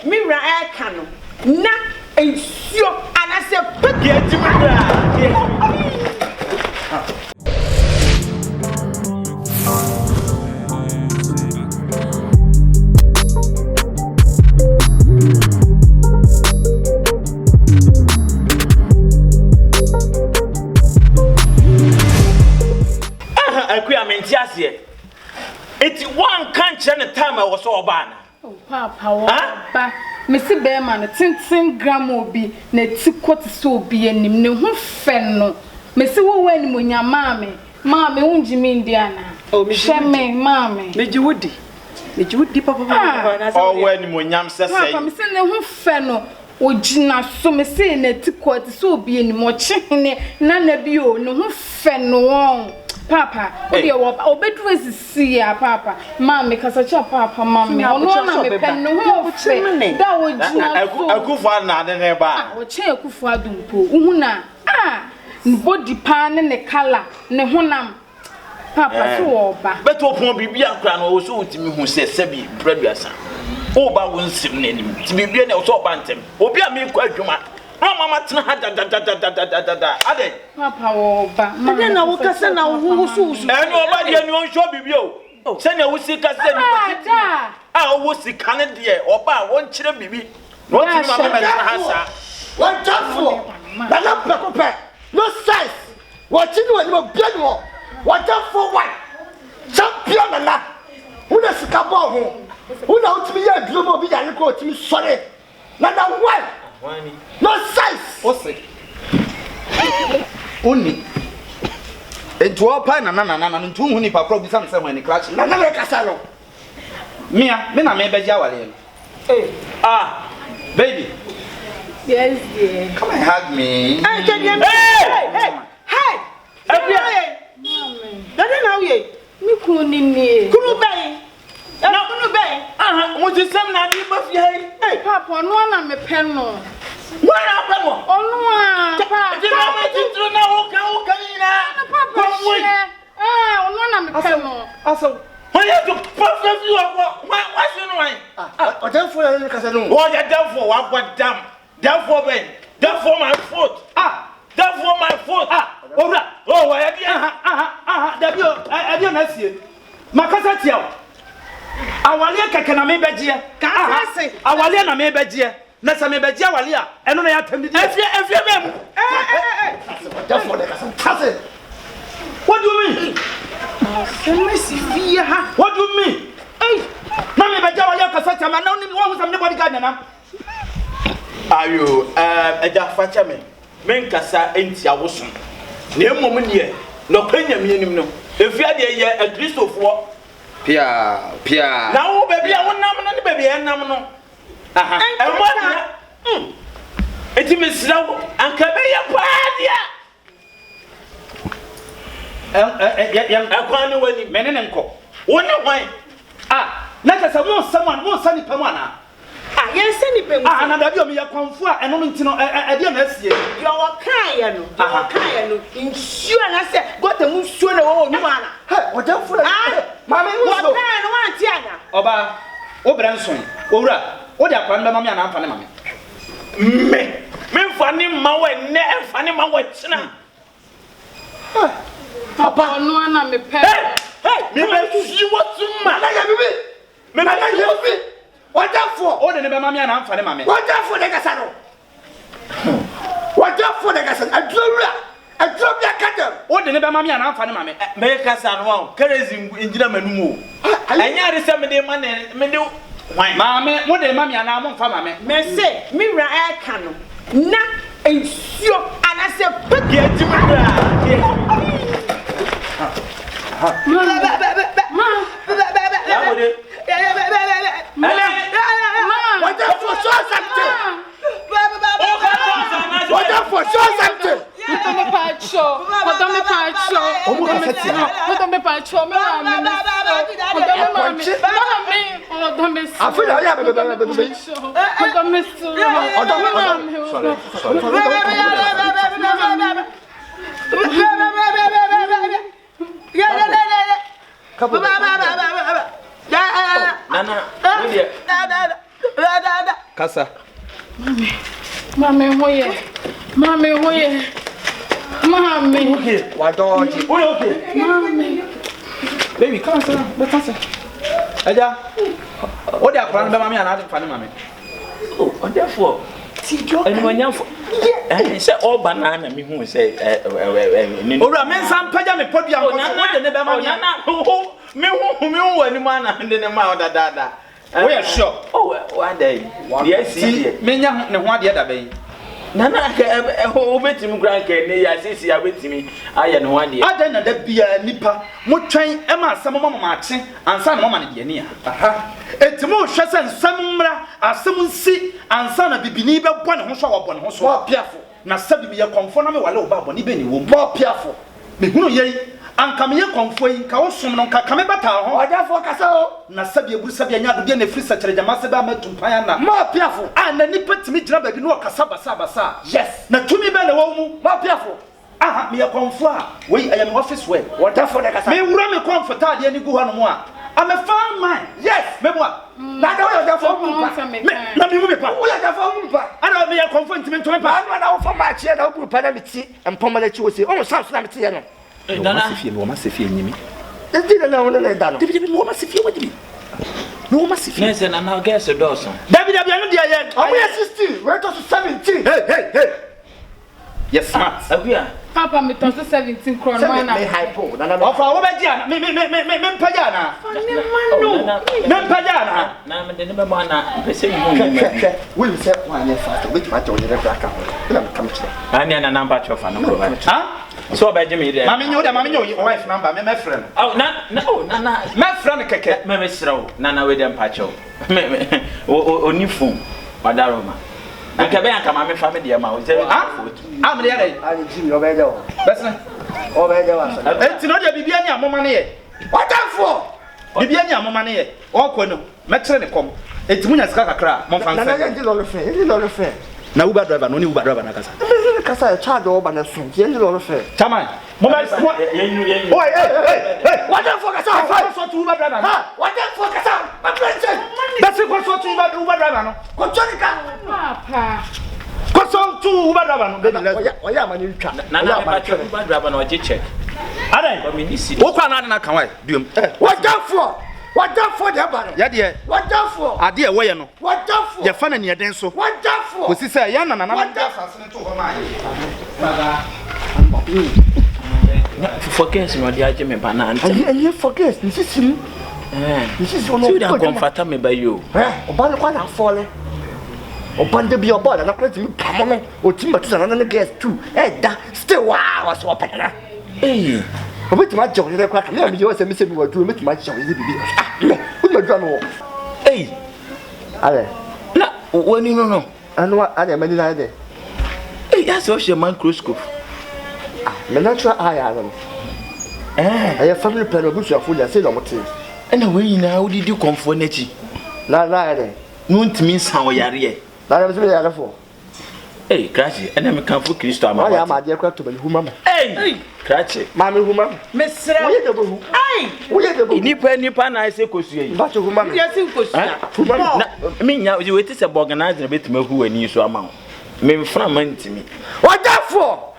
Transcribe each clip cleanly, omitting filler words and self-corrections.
Mira aka no. Na ensio anase pagi Yetimra. Akuya mentiasie. Eti one can't change time I was so bad. Oh, Papa, Missy Bearman, a tin gram obi, ne tikot so be and him no fenno. Missy when your mammy, mammy, won't you mean Diana? Oh, Michelle, mammy, Made you woody. Made you woody, Papa. Oh, when my yam says, I'm saying the fenno. O Gina, so me say ne tikot so be any more chicken, none of you, no fenno. Papa, o bedroom see ya, Papa. Mammy, cause I chop Papa, Mammy. Oh, no, me pen no chimney. That would I go for another neighbor. Or chair for Dumpo. Una, body pan and the color, ne honam. Papa, so ba. But open be a crown also to me who says, Sebi, breadwasser. Oh, but won't see name to be being also bantam. Obia me quite human. Mama, Ade. Papa, oh, ba. And then I will cast now who so. And nobody and show be you. Send your sick as I was the Canadian or bar one children baby. What is my answer? What time for? No size. What you do when you more? What time for what? Champion, who does the cabo? Who knows me a global be and go to me sorry. Number one. No size. What's it? Only. Into all pine and 2 honey for probably somewhere in the class. Nana Casano. Mia, Mina may be Jawalian. Baby. Yes, dear. Come and hug me. Hey! Don't know ye. Me couldn't Bay. No, What is some now? Hey, Papa, no one am a pen. No. What happened? Oh, no, Papa. I'm a pen. Also, When you have to puff you up, what's your name? What time for a Casano? What you done for? What damn? Damn for me. Damn for my foot. Damn for my foot. Oh, I didn't see it. Macassatia. Awalia kakana me beje. Awalia na me beje. Na sa me beje awalia. Eno na ya tamdi. Efie mem. What do you mean? What do you mean? Hey, na me beje awalia kasata ma na oni wo hu sam ne body guard na. Ayo, eja facha me. Men kasa enti awoso. Na emom ne no kwanya me anim no. Efia de ye a Christopher Pia. Now, baby, I want no baby, and no. And what? It is slow and can be a party. Young Aquano, when men and co. One away. Let us have someone more sunny Pamana. Yes, any another me a comfort and only to know I didn't see you. You are kind, in sure, and I said, got the moon sooner. Oh, no, what time for Mammy? What kind of Tiana? Oba, Branson, Ora, Oda Panda Mamma and Anfanama. Me funny my never funny my what's now. Papa, no one am a pen. Hey, you what to man? What time for? Oh, the Mamma and Anfanama. What time for the Casano? What time for the Casano? I drove your cattle. Oh, the Mamma and Anfanama. Make us around, carrying in German. I never some of the money. Why, Mamma, what the Mamma and I'm for Mamma? May say, Mira Cano. Na ensio and I said, put What up for sure something? What up for sure something? What am I pacho? What am I pacho? What am I pacho? I feel like I have a Kasa. Mami hoye. Mami hoye. Mami. Okay. What dog? Okay. Mami. Baby, come on, sir. Let's answer. Aja. What they are planning by mommy and I didn't mommy. Oh, therefore. And when you're say all banana, me who say, Ora men san paja me podi am. What the never mommy. Me who any man and then a mouth da. We are sure. Oh, one day. Yes, Menya ne ho ade da ben. Nana obetim grand ke ne ya sisi ya betimi aye no ade Adan na da bia nipa mo twen e ma asem mo mama ache ansa na mo ma ne de ni a. Aha. Etimo hwe se nsam mra asem nsi ansa na bibini be bɔ ne ho so wo bɔ ne ho so. More piafo. Na sabi bi ye konfo na me wale wo ba bɔ ni be ni wo. More piafo. Me hunu ye anka me ye konfo yi ka wo som no ka me bata ho. What therefore, Casso? Na sabi eburu sabi anya do de na free secretary jama se ba ma tumpan na. More piafo. Na nipa timi gira ba bi no kasa basa. Yes. Na tumi be na wo mu. More piafo. Aha, me ye konfo a. We I am office way. What therefore, Casso? Me wura me comfortable de ni gu ha no mo a. I'm a fine man. Yes. Me boa. Na da wo therefore mumpa. Na me mu me pa. Wo ya therefore mumpa. Ana me ye konfo ntimi ntome pa. Ba na wo fa ma chia na wo bu pa na meti. Empoma na chi wo se. O sam so na meti ye no. Nana Wo ma se fie nyimi. Enti na wo na da no. Bibi wo ma se fie wadi. No ma se fie. yes and now guess the doors David anu de ye. O we 16, we to 17. Hey. Yes, smart. Abia Papa me to 17 krono na. Me hypo. Na Ofa wo be ji ana. Me mpaja na. Me mpaja na. na me de ne be ma na pese mu we say one year fast. We ma jo ne braka. Na come to. ani na number 12 na ko ba Ha? so be je me there Mami nyo wife number me friend. oh na Me friend keke. me sraw nana we dem pacho me oni fun wadaroma nka be anka ma me fa me de ma o je Ha? Am de yare. Ani Jimmy obedo. Besna. Obedo wa. Enti no de bibia ni amoma ne ye. What for? Bibia ni amoma ne ye. O ko no. Me kire ne kom. Enti munya sika kakra. Mo fan Na se. na ndi lo fe. Ndi lo fe. Na Uber driver no ni Uber driver na kasa. Kasa ya charge o ba na so. Ndi lo fe. Chairman. Mo ba yen Oi, hey. What for kasa? So to Uber driver. Ha? What for kasa? My friend. That's it. So to Uber driver no. Ko chonika. Papa. So to Uber driver no. Baby let's. Oya ma ni twa. nana me pacho ba driver na o je check Adan. but me ni si Wo kwa na kan wai. Biom. What for? What for the bar? Ya de. What for? Ade e wo ye no. What for? Ye fa na ne den so. What for? Ko si se ya na What asase ne to ho ma ye. focus no dia je me ba na ante And you forget. This is him. This is one so of da comfort me ba yo Oba no kwa na fall. Oba de bi oba na kwa timi pamo no. O timi matisa na na guest too. Da still wow was open na. eh Oba timi ajo ni kwa ka. Me yo se me se mi wadu me timi ajo ni bibi. Wo ma dwa no. eh Ale. na woni no Anu ale mani na de. eh that's what your microscope Me natural eye alone. Aye family plan obusu afunya say no mote. na we nyina wo didi comfort na chi Na ale. no ntimi san wo yare e Na me se ya fo. eh crash ena me kan fu kristo ama Ya ma de kwa to bani huma ma. eh crash Ma me huma. me sra Wo ye de bo. ai Wo ye de bo. nipa na ese kosu yi Ba to huma. yesi kosu Huma. na me nya we ti se organizer betime hu ani so ama me mfra man ntimi What for?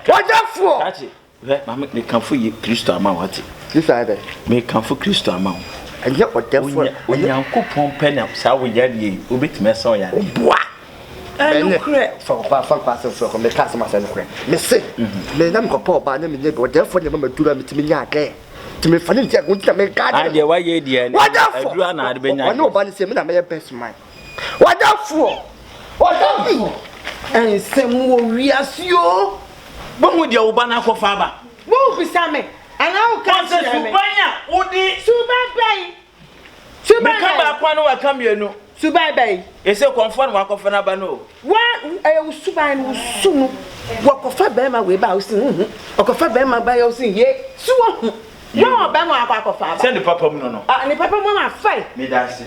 crash we ma me kan fu yi kristo ama wati This side. me kan fu kristo ama And yet what for? onyankopon pɛ na saa wo yare yi obetime sa wo yare Boa. No cre for pass for me cast myself cre. Me say. Me nam ko pa ba na me what for the mama dura me timi nya ke. Timi fa ni tia go tia me ka. and wa ye die na adura na ade benya no ba ni say me na me best man. What for? en sem wo wiasio bo hu de wo ba na kofa ba wo bisa me ana wo ka se subanya odi subai me ka ba kwa no wa ka mienu subai ese konfo na wa kofa na ba no wa subai no sunu wa kofa ba ma we ba o sin okofa ba ma ba yo sin ye suwo hu wa ba ma akwa kofa ba se ni papa mu no ni papa mu ma fai me da se